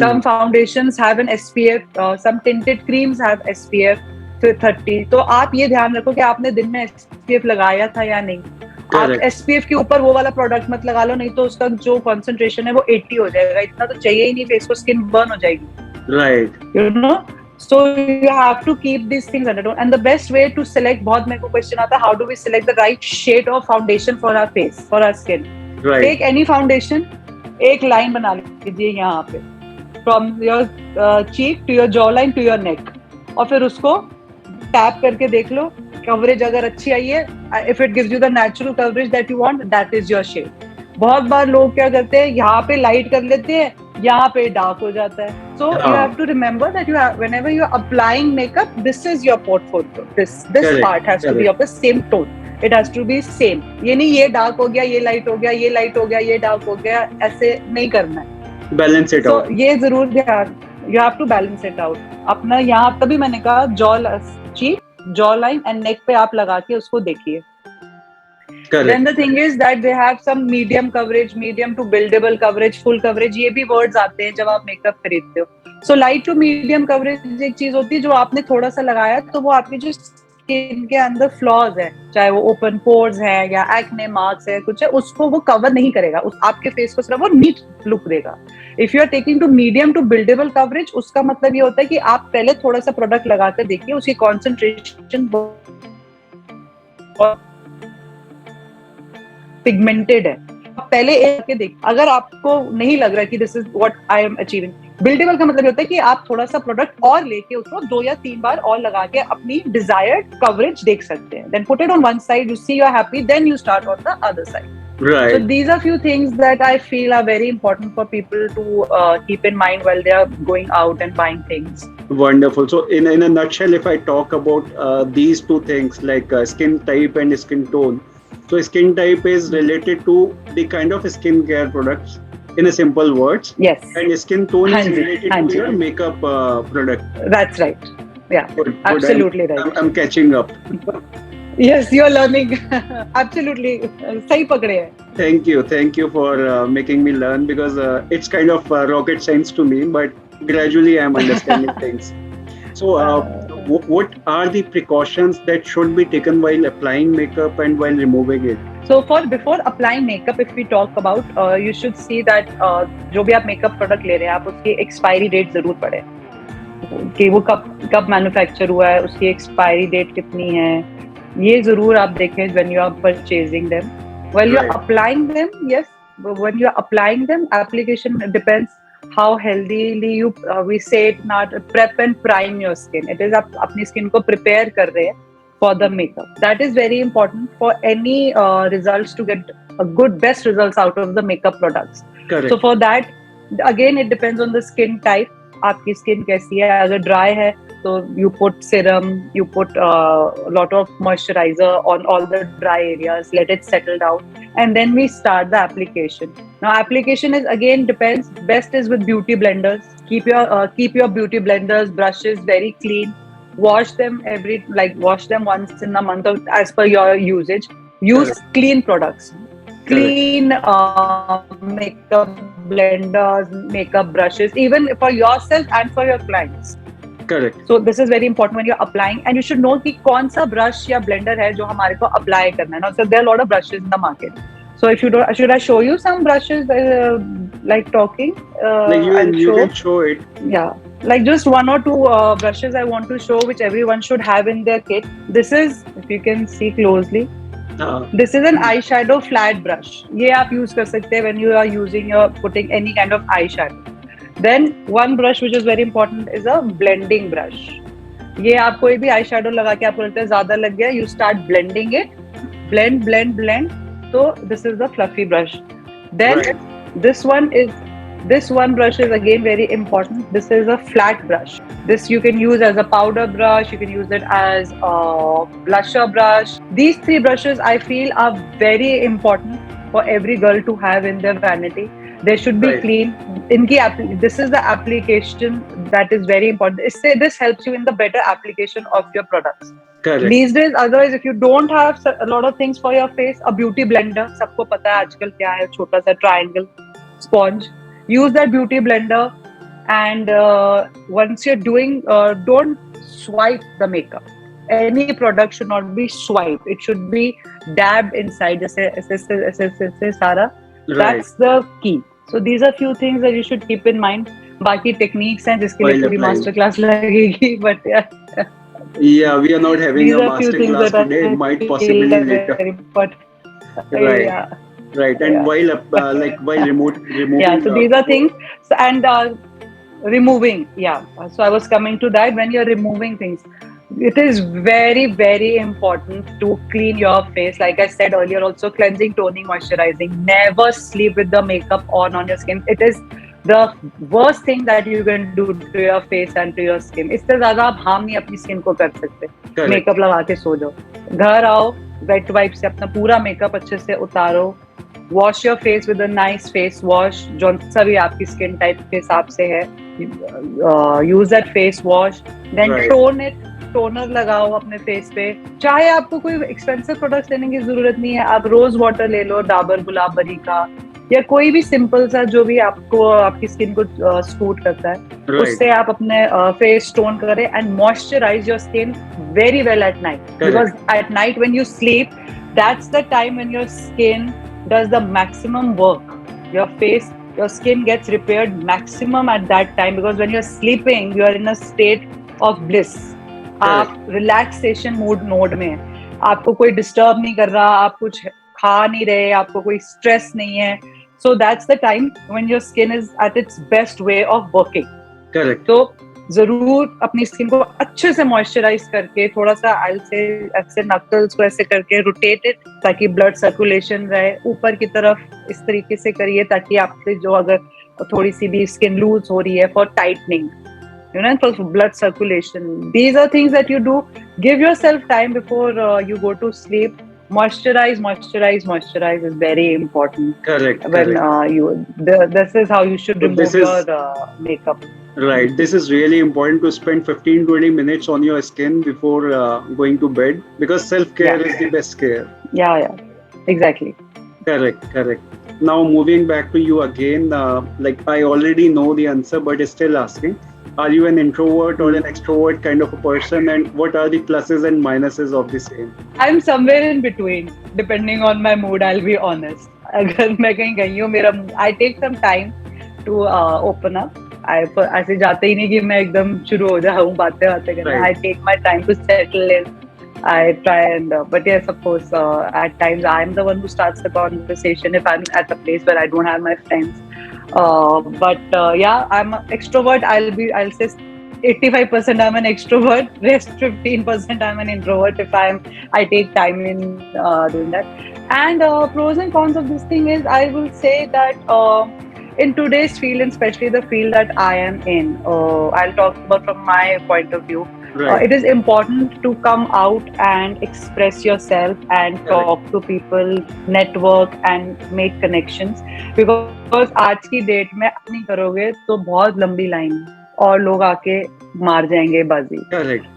Some foundations have an SPF, some tinted creams have SPF 30. तो आप ये ध्यान रखो कि आपने दिन में SPF लगाया था या नहीं. आप SPF के ऊपर वो वाला प्रोडक्ट मत लगा लो, नहीं तो उसका जो कॉन्सेंट्रेशन है वो 80 हो जाएगा. इतना तो चाहिए ही नहीं, फेस को स्किन बर्न हो जाएगी. Right. You know, so you have to keep these things under control. And the best way to select, बहुत मेरे को क्वेश्चन आता है, how do we select the right shade of foundation for our face, for our skin? Take any foundation, एक line बना लीजिए यहाँ पे, from your cheek to your jawline to your neck, और फिर उसको टैप करके देख लो. कवरेज अगर अच्छी आई है, if it gives you the natural coverage that you want, that is your shade. बहुत बार लोग क्या करते हैं, यहाँ पे लाइट कर लेते हैं, यहाँ पे डार्क हो जाता है. So you have to remember that you have, whenever you are applying makeup, this is your portfolio. This part has to be of the same tone. It has to be same. ये नहीं ये dark हो गया, ये light हो गया, ये light हो गया, ये डार्क हो गया, ऐसे नहीं करना है. Balance it out. So ये जरूर ध्यान, you have to balance it out. अपना यहाँ, तभी मैंने कहा जॉ लाइन एंड नेक पे आप लगा के उसको देखिए. Then the thing is that they have some medium coverage, medium to buildable coverage, full coverage. ये भी words आते हैं जब आप मेकअप खरीदते हो. So light to medium coverage एक चीज होती है जो आपने थोड़ा सा लगाया तो वो आपकी जो स्किन के अंदर फ्लॉज है, चाहे वो ओपन पोर्स है या एक्ने मार्क्स है, कुछ है, उसको वो कवर नहीं करेगा, आपके फेस को सिर्फ वो नीट लुक देगा. If you are taking to medium to buildable coverage, उसका मतलब ये होता है कि आप पहले थोड़ा सा प्रोडक्ट लगाकर देखिए, उसकी कॉन्सेंट्रेशन पिगमेंटेड है, पहले एक के देख. अगर आपको नहीं लग रहा कि this is what I am achieving, buildable का मतलब होता है कि आप थोड़ा सा प्रोडक्ट और लेके उसको 2 या 3 बार और लगा के अपनी डिजायर्ड कवरेज देख सकते हैं. Then put it on one side, you see you are happy, then you start on the other side. Right. So these are few things that I feel are very important for people to keep in mind while they are going out and buying things. Wonderful. So in a nutshell, if I talk about these two things like skin type and skin tone, so skin type is related to the kind of skincare products in a simple words. Yes. And skin tone is related to your makeup product. That's right. Yeah. Good. Absolutely right. I'm catching up. Yes, you're learning. Absolutely. सही पकड़े हैं. Thank you for making me learn, because it's kind of rocket science to me, but gradually I'm understanding things. So what are the precautions that should be taken while applying makeup and while removing it? So before applying makeup, if we talk about, you should see that जो भी आप makeup product ले रहे हैं, आप उसकी expiry date जरूर पढ़ें कि वो कब manufacture हुआ है, उसकी expiry date कितनी है, ये जरूर आप देखें when you are purchasing them. While you are applying them, yes, when you are applying them, application depends how healthily you we say it not prep and prime your skin. It is आप अपनी skin को prepare कर रहे हैं for the makeup. That is very important for any results to get a good best results out of the makeup products. Correct. So for that, again it depends on the skin type. आपकी skin कैसी है, अगर dry है तो you put serum, you put a lot of moisturizer on all the dry areas, let it settle down, and then we start the application. Now application is again depends, best is with beauty blenders. Keep your beauty blenders, brushes very clean. Wash them wash them once in a month as per your usage. Use clean products. Clean makeup blenders, makeup brushes, even for yourself and for your clients. Correct. So this is very important when you're applying, and you should know कि कौन सा brush या blender है जो हमारे को apply करना है. Now, so there are a lot of brushes in the market. So if you don't, should I show you some brushes like talking? You can show it. Yeah, like just 1 or 2 brushes I want to show, which everyone should have in their kit. This is, if you can see closely. This is an eyeshadow flat brush. ये आप use कर सकते हैं when you are using or putting any kind of eyeshadow. Then one brush which is very important is a blending brush. ये आप कोई भी eyeshadow लगा के आपको लगता है ज़्यादा लग गया, you start blending it, blend. So this is the fluffy brush. Then this one brush is again very important. This is a flat brush. This you can use as a powder brush. You can use it as a blusher brush. These 3 brushes I feel are very important for every girl to have in their vanity. They should be clean. This is the application that is very important. This helps you in the better application of your products. Correct. These days, otherwise, if you don't have a lot of things for your face, a beauty blender, सबको पता है आजकल क्या है, छोटा सा triangle sponge. Use that beauty blender, and once you're doing, don't swipe the makeup. Any product should not be swiped. It should be dabbed inside. जैसे सारा. That's the key. So these are few things that you should keep in mind. बाकी techniques हैं जिसके लिए पूरी master class लगेगी, but yeah. Yeah, we are not having a master class today. It might possibly later. Right. Yeah. Right. And while removing. Yeah. So these are things. So, and removing. Yeah. So I was coming to that. When you're removing things, it is very, very important to clean your face. Like I said earlier, also cleansing, toning, moisturizing. Never sleep with the makeup on your skin. It is the worst thing that you can do to your face and to your skin. इससे ज़्यादा आप harm नहीं अपनी skin को कर सकते. Makeup लगा के सो जाओ. घर आओ, wet wipe से अपना पूरा makeup अच्छे से उतारो. Wash your face with a nice face wash. जो सा भी आपकी skin type के हिसाब से है. Use that face wash. Then tone it. Toner लगाओ अपने फेस पे. चाहे आपको कोई एक्सपेंसिव प्रोडक्ट्स लेने की जरूरत नहीं है, आप रोज वाटर ले लो, डाबर गुलाब बरी का, या कोई भी सिंपल सा जो भी आपको आपकी स्किन को सूट करता है, उससे आप अपने फेस टोन करें and moisturise your skin very well at night. Because at night when you sleep, that's the time when your skin does the maximum work. Your face, your skin gets repaired maximum at that time, because when you're sleeping, you are in a state of bliss. आप relaxation mode में हैं, आपको कोई disturb नहीं कर रहा, आप कुछ खा नहीं रहे, आपको कोई stress नहीं है. So that's the time when your skin is at its best way of working. Correct. So जरूर अपनी स्किन को अच्छे से मॉइस्चराइज करके, थोड़ा सा ऐसे नकल्स को ऐसे करके रोटेट इट, ताकि ब्लड सर्कुलेशन रहे ऊपर की तरफ. इस तरीके से करिए ताकि आपसे जो अगर थोड़ी सी भी स्किन लूज हो रही है, for tightening, you know, for blood circulation. These are things that you do. Give yourself time before you go to sleep. Moisturize is very important. Correct. When this is how you should remove your makeup. Right. This is really important to spend 15-20 minutes on your skin before going to bed, because self-care is the best care. Yeah. Exactly. Correct. Now moving back to you again, like I already know the answer, but still asking. Are you an introvert or an extrovert kind of a person, and what are the pluses and minuses of the same? I'm somewhere in between, depending on my mood. I'll be honest. अगर मैं कहीं गई हूँ, I take some time to open up. ऐसे जाते ही नहीं कि मैं एकदम शुरू हो जाऊँ बातें करने. I take my time to settle in. I try and, but yes, of course, at times I'm the one who starts the conversation if I'm at a place where I don't have my friends. But I'm an extrovert. I'll say 85% I'm an extrovert. Rest 15% I'm an introvert if I take time in doing that. And pros and cons of this thing is, I will say that in today's field, and especially the field that I am in, I'll talk about from my point of view. Right. It is important to come out and express yourself and talk to people, network and make connections. Because आज की date में आप नहीं करोगे तो बहुत लंबी line और लोग आके मार जाएंगे बाजी.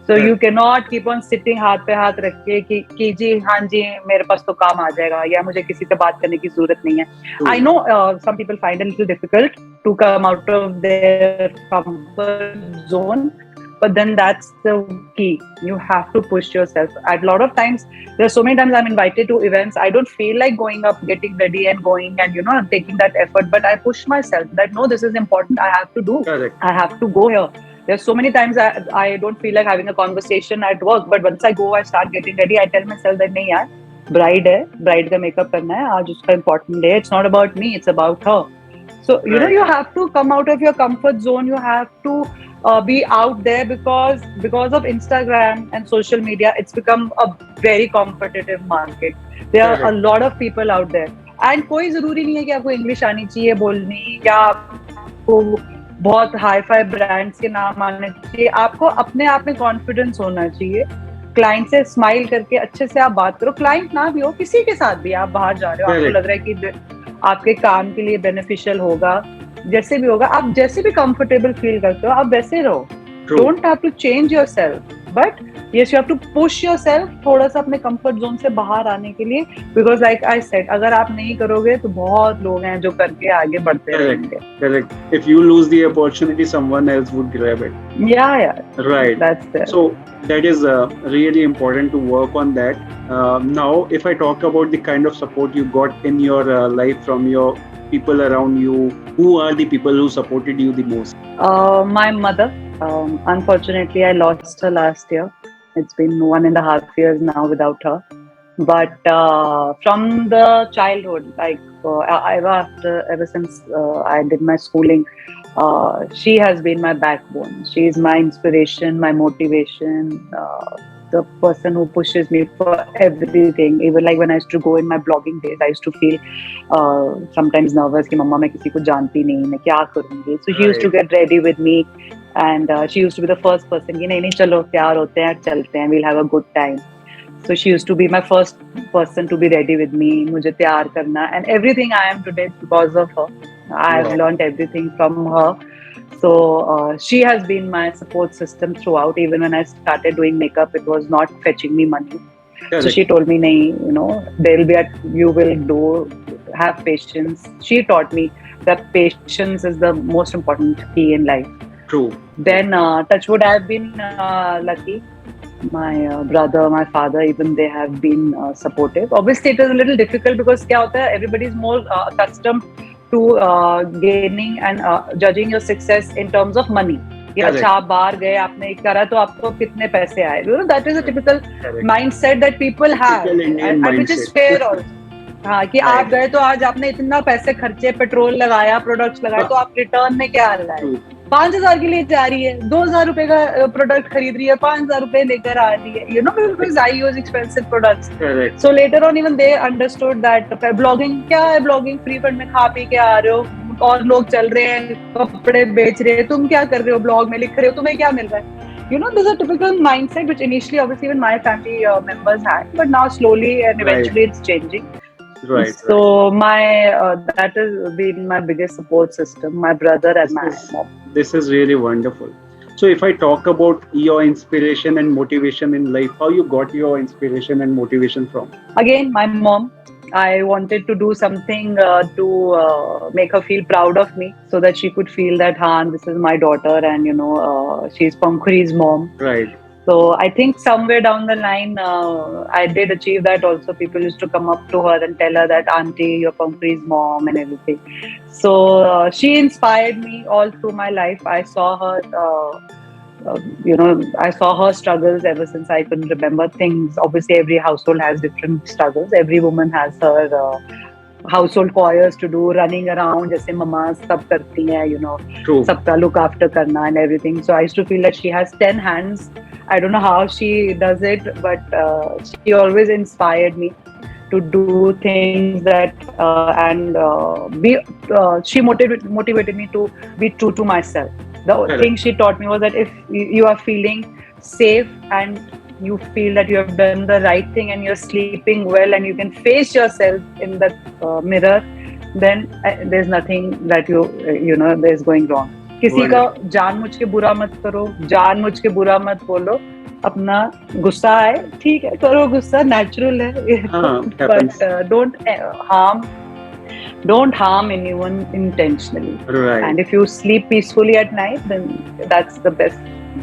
So you cannot keep on sitting हाथ पे हाथ रख के कि जी हाँ जी मेरे पास तो काम आ जाएगा, या मुझे किसी से बात करने की जरूरत नहीं है. I know some people find it a little difficult to come out of their comfort zone, but then that's the key. You have to push yourself. At a lot of times, there's so many times I'm invited to events. I don't feel like going up, getting ready and going and, you know, taking that effort. But I push myself that, no, this is important. I have to do. I have to go here. There's so many times I don't feel like having a conversation at work. But once I go, I start getting ready. I tell myself that, nahi yaar, bride का makeup करना है. आज उसका important day. It's not about me. It's about her. So, you know, you have to come out of your comfort zone. You have to be out there, because of Instagram and social media, it's become a very competitive market. There are a lot of people out there, and कोई जरूरी नहीं है कि आपको English आनी चाहिए बोलनी, या आपको बहुत हाई फाई ब्रांड्स के नाम आने चाहिए. आपको अपने आप में कॉन्फिडेंस होना चाहिए. क्लाइंट से स्माइल करके अच्छे से आप बात करो. क्लाइंट ना भी हो, किसी के साथ भी आप बाहर जा रहे हो, आपको लग रहा है कि आपके काम के लिए बेनिफिशियल होगा, जैसे भी होगा, आप जैसे भी कंफर्टेबल फील करते हो आप वैसे रहो. Don't have to change yourself, but yes you have to push yourself थोड़ा सा अपने कंफर्ट जोन से बाहर आने के लिए. बिकॉज लाइक आई सेड, अगर आप नहीं करोगे तो बहुत लोग हैं जो करके आगे बढ़ते रहेंगे. Correct. If you lose the opportunity, someone else would grab it. Yeah. Right. That's there. So that is really important to work on that. Now, if I talk about the kind of support you got in your life from your people around you, who are the people who supported you the most? My mother. Unfortunately, I lost her last year. It's been 1.5 years now without her. But from the childhood, like ever since I did my schooling, she has been my backbone. She is my inspiration, my motivation, the person who pushes me for everything. Even like when I used to go in my blogging days, I used to feel sometimes nervous कि मम्मा मैं किसी को जानती नहीं, मैं क्या करूँगी. So she used to get ready with me, and she used to be the first person कि नहीं चलो तैयार होते हैं चलते हैं, we'll have a good time. So she used to be my first person to be ready with me, मुझे तैयार करना, and everything I am today because of her. I've learned everything from her. So she has been my support system throughout. Even when I started doing makeup, it was not fetching me money. Correct. So she told me, nahi, you know, you will do have patience. She taught me that patience is the most important key in life. True. Then touchwood, I have been lucky. My brother, my father, even they have been supportive. Obviously, it is a little difficult because क्या होता है, everybody is more accustomed to gaining and judging your success in terms of money. कि अच्छा आप बाहर गए, आपने एक करा तो आपको कितने पैसे आए. You know, that is a typical mindset that people have, and which is fair also. हाँ, कि आप गए तो आज आपने इतना पैसे खर्चे, पेट्रोल लगाया, प्रोडक्ट्स लगाए, तो आप रिटर्न में क्या लाए? 5,000 के लिए जा रही है, 2,000 रुपए का प्रोडक्ट खरीद रही है, 5,000 रुपए लेकर आ रही है, you know, because I use expensive products. Correct. So later on even they understood that blogging क्या है, blogging free fund में खा पी के आ रहे हो, और लोग चल रहे हैं, कपड़े बेच रहे हैं, तुम क्या कर रहे हो, ब्लॉग में लिख रहे हो, तुम्हें क्या मिल रहा है? You know, there's a typical mindset which initially obviously even my family members had, but now slowly and eventually it's changing. Right. So my that has been my biggest support system, my brother and my mom. This is really wonderful. So if I talk about your inspiration and motivation in life, how you got your inspiration and motivation from? Again, my mom. I wanted to do something to make her feel proud of me, so that she could feel that, "Han, this is my daughter, and you know, she's Pankhuri's mom." Right. So I think somewhere down the line, I did achieve that also. People used to come up to her and tell her that, "Auntie, you're Pankhuri's mom," and everything. So she inspired me all through my life. I saw her, I saw her struggles ever since I could remember things. Obviously, every household has different struggles. Every woman has her household chores to do, running around, जैसे mamas सब करती हैं, you know, सबका look after करना and everything. So I used to feel that she has 10 hands. I don't know how she does it, but she always inspired me to do things that she motivated me to be true to myself. The thing she taught me was that if you are feeling safe and you feel that you have done the right thing and you're sleeping well and you can face yourself in the mirror, then there's nothing that there's going wrong. किसी का जानबूझ के बुरा मत करो, जानबूझ के बुरा मत बोलो. अपना गुस्सा आए, ठीक है, करो गुस्सा, नेचुरल है, but don't harm anyone intentionally. Right. And if you sleep peacefully at night, then that's the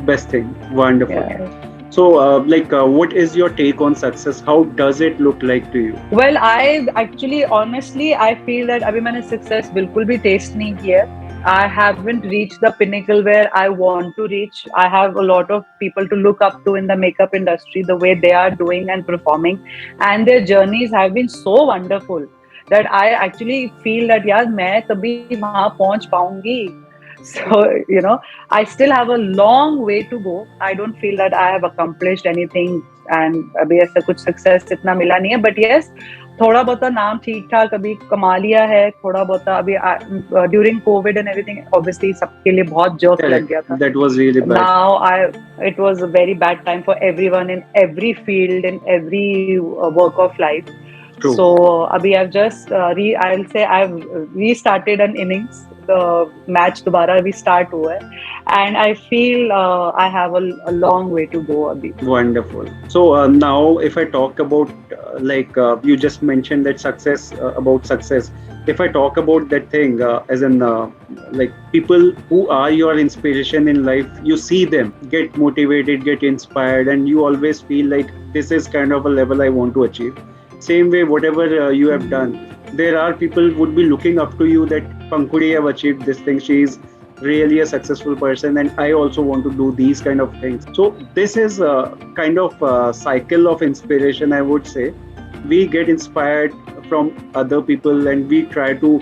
best thing. Wonderful. Yeah. So, what is your take on success? How does it look like to you? Well, honestly, I feel that अभी मैंने success बिल्कुल भी taste नहीं किया. I haven't reached the pinnacle where I want to reach. I have a lot of people to look up to in the makeup industry, the way they are doing and performing, and their journeys have been so wonderful that I actually feel that यार मैं कभी वहाँ पहुँच पाऊँगी. So, I still have a long way to go. I don't feel that I have accomplished anything and अभी ऐसा कुछ success इतना मिला नहीं है. But yes, थोड़ा बहुत नाम ठीक ठाक अभी कमा लिया है, थोड़ा बहुत अभी during COVID and everything, obviously सबके लिए बहुत jerk लग गया था. That was really bad. Now it was a very bad time for everyone in every field, in every work of life. True. So abhi I've just I'll say I've restarted an innings. The match dobara restart hua hai, and I feel I have a long way to go abhi. Wonderful. So now if I talk about you just mentioned that success, about success. If I talk about that thing as in people who are your inspiration in life, you see them get motivated, get inspired, and you always feel like this is kind of a level I want to achieve. Same way, whatever you have done, there are people would be looking up to you that Pankhuri have achieved this thing. She is really a successful person, and I also want to do these kind of things. So this is a kind of a cycle of inspiration, I would say. We get inspired from other people, and we try to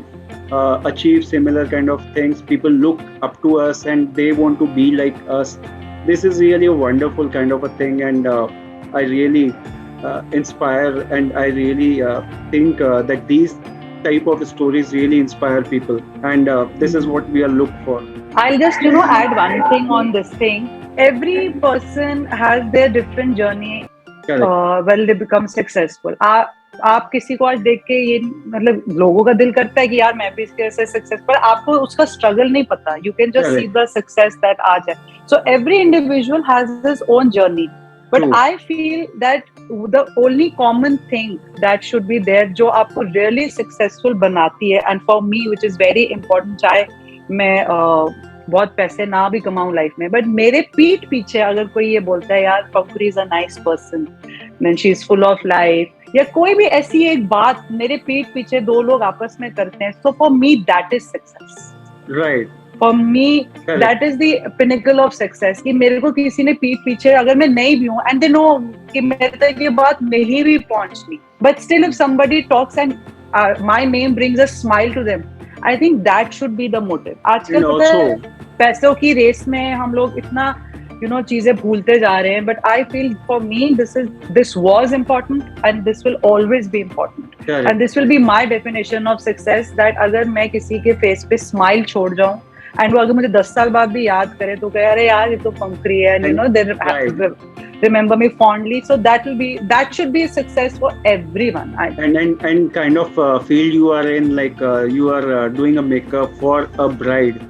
achieve similar kind of things. People look up to us, and they want to be like us. This is really a wonderful kind of a thing, and I really inspire, and I really think that these type of stories really inspire people, and this is what we are looking for. I'll just add one thing on this thing. Every person has their different journey when they become successful. आप किसी को आज देख के ये मतलब लोगों का दिल करता है कि यार मैं भी इसके ऐसे सक्सेस, पर आपको उसका स्ट्रगल नहीं पता. You can just see the success that आज है. So every individual has his own journey. But I feel that the only common thing that should be there जो आपको really successful बनाती है, and for me which is very important, चाहे मैं बहुत पैसे ना भी कमाऊं लाइफ में, बट मेरे पीठ पीछे अगर कोई ये बोलता है यार Pankhuri is a nice person, then she is full of life, या कोई भी ऐसी एक बात मेरे पीठ पीछे दो लोग आपस में करते हैं, so for me that is success. Right. For me that is the pinnacle of success, कि मेरे को किसी ने पीठ पीछे, अगर मैं नहीं भी हूँ एंड दे नो कि मेरे तक ये बात नहीं भी पहुंचनी, but still if somebody talks and my name brings a smile to them, I think that should be the motive. आजकल पता है पैसों की रेस में हम लोग इतना चीजें भूलते जा रहे हैं, but I feel for me this was important and this will always be important, and this will be my definition of success, that अगर मैं किसी के फेस पे स्माइल छोड़ जाऊं एंड वो अगर मुझे 10 साल बाद भी याद करे तो कहे अरे यार ये तो पंखुरी है, दे remember me fondly, so that should be a success for everyone. And kind of field you are in, like you are doing a makeup for a bride.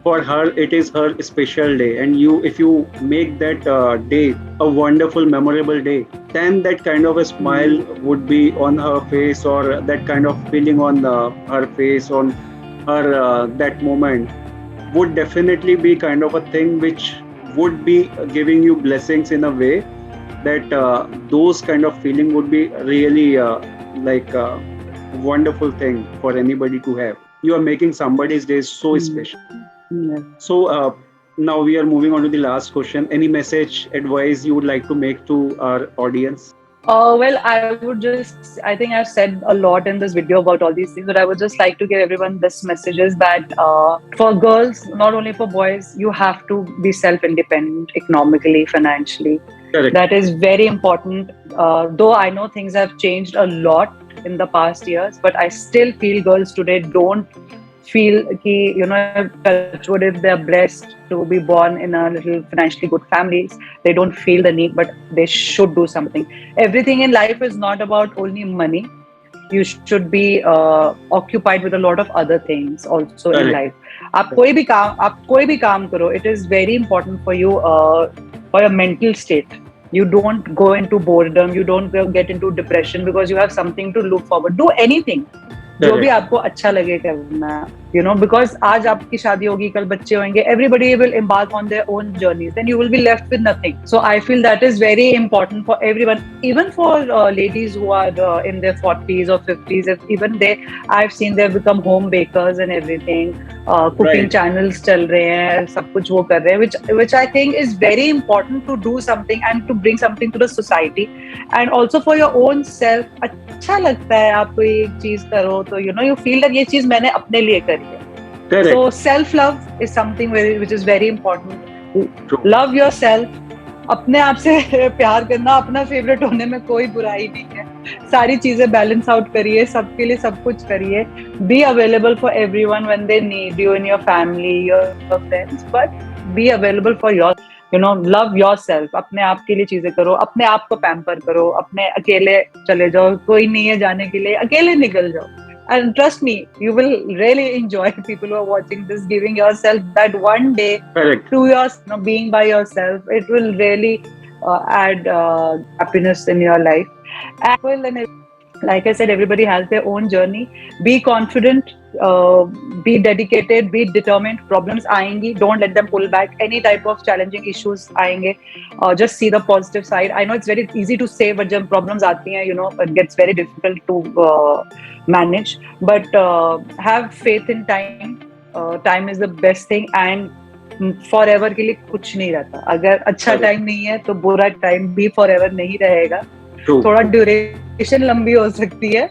For her it is her special day, and if you make that day a wonderful memorable day, then that kind of a smile would be on her face, or that kind of feeling on her face, on her that moment would definitely be kind of a thing which would be giving you blessings in a way that those kind of feeling would be really like a wonderful thing for anybody to have. You are making somebody's day so special. Yeah. So now we are moving on to the last question. Any message, advice you would like to make to our audience? Well, I think I've said a lot in this video about all these things, but I would just like to give everyone this message is that for girls, not only for boys, you have to be self-independent economically, financially. Correct. That is very important. Though I know things have changed a lot in the past years, but I still feel girls today don't feel ki, touchwood, if they're blessed to be born in a little financially good families, they don't feel the need, but they should do something. Everything in life is not about only money. You should be occupied with a lot of other things also in life. आप कोई भी काम करो, it is very important for you, for your mental state. You don't go into boredom, you don't get into depression, because you have something to look forward. Do anything जो भी आपको अच्छा लगे करना, because आज आपकी शादी होगी, कल बच्चे होंगे, everybody will embark on their own journeys, then you will be left with nothing. So I feel that is very important for everyone, even for ladies who are in their 40s or 50s. Even I've seen they become home bakers and everything. Cooking channels चल रहे हैं, सब कुछ वो कर रहे हैं, which I think is very important to do something and to bring something to the society, and also for your own self. अच्छा लगता है आप कोई एक चीज करो तो you feel that ये चीज मैंने अपने लिए करी है. Correct. So self love is something which is very important. True. Love yourself. अपने आप से प्यार करना, अपना फेवरेट होने में कोई बुराई नहीं है. सारी चीजें बैलेंस आउट करिए, सबके लिए सब कुछ करिए. Be available for everyone when they need you, in your family, your friends, but be available for your, love yourself. अपने आप के लिए चीजें करो, अपने आप को पैम्पर करो, अपने अकेले चले जाओ, कोई नहीं है जाने के लिए, अकेले निकल जाओ. And trust me, you will really enjoy, people who are watching this, giving yourself that one day. Correct. To your, being by yourself. It will really add happiness in your life. And like I said, everybody has their own journey. Be confident, be dedicated, be determined. Problems आएंगी, don't let them pull back. Any type of challenging issues आएंगे, just see the positive side. I know it's very easy to say, but जब problems आती हैं, it gets very difficult to manage. But have faith in time. Time is the best thing, and forever के लिए कुछ नहीं रहता. अगर अच्छा time नहीं है तो बुरा time भी forever नहीं रहेगा. थोड़ा ड्यूरेशन लंबी हो सकती है,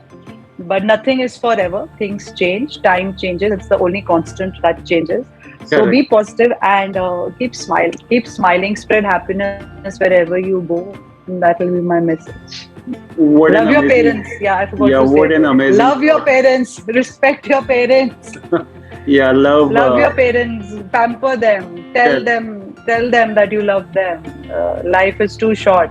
but nothing is forever. Things change, time changes. It's the only constant that changes. So be positive and keep smiling, spread happiness wherever you go. That will be my message. Love your parents. Yeah, I forgot to say. What an amazing. Love your parents. Respect your parents. Yeah, love your parents. Pamper them. Tell them that you love them. Life is too short.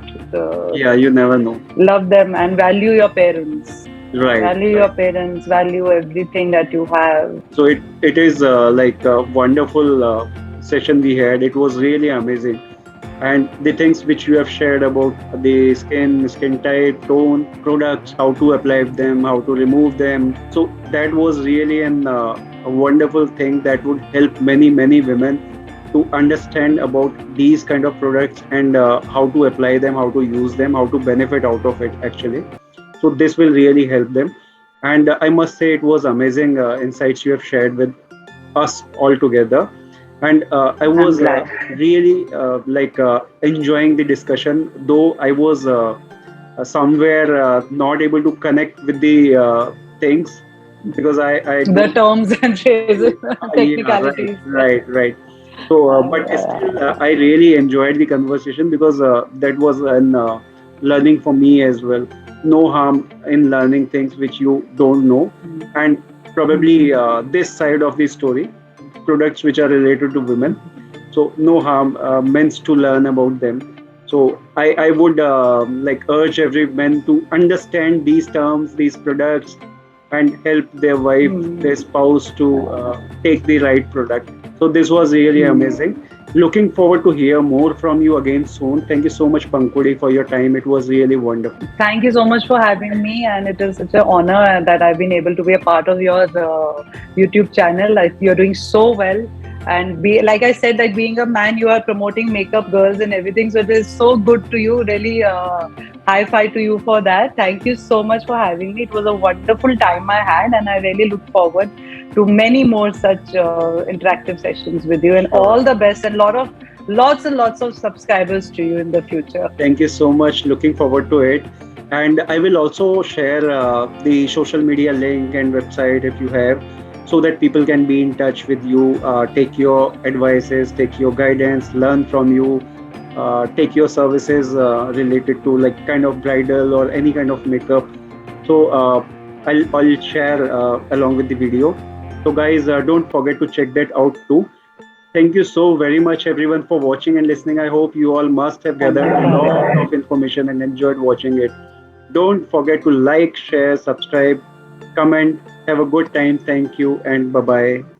Yeah, you never know. Love them and value your parents. Right. Value your parents. Value everything that you have. So it is like a wonderful session we had. It was really amazing. and the things which you have shared about the skin tight, tone, products, how to apply them, how to remove them. So that was really a wonderful thing that would help many women to understand about these kind of products and how to apply them, how to use them, how to benefit out of it actually. So this will really help them. And I must say it was amazing insights you have shared with us all together. And I I'm was glad. really enjoying the discussion, though I was somewhere not able to connect with the things because I The don't. terms and phrases, Yeah, technicalities. right. So, but still, I really enjoyed the conversation because that was an learning for me as well. No harm in learning things which you don't know, and probably this side of the story, products which are related to women. So, no harm meant to learn about them. So, I would urge every man to understand these terms, these products, and help their wife, their Hmm. spouse to take the right product. So this was really Hmm. amazing. Looking forward to hear more from you again soon. Thank you so much, Pankhuri, for your time. It was really wonderful. Thank you so much for having me, and it is such an honor that I've been able to be a part of your YouTube channel. Like, you're doing so well, and be like I said, like being a man, you are promoting makeup girls and everything. So it is so good to you. Really, high five to you for that. Thank you so much for having me. It was a wonderful time I had, and I really look forward to many more such interactive sessions with you. And Sure. all the best, and lots and lots of subscribers to you in the future. Thank you so much. Looking forward to it. And I will also share the social media link and website if you have, so that people can be in touch with you, take your advices, take your guidance, learn from you, take your services related to like kind of bridal or any kind of makeup. So I'll share along with the video. So guys, don't forget to check that out too. Thank you so very much, everyone, for watching and listening. I hope you all must have Thank gathered a you. lot of information and enjoyed watching it. Don't forget to like, share, subscribe, comment. Have a good time. Thank you, and bye bye.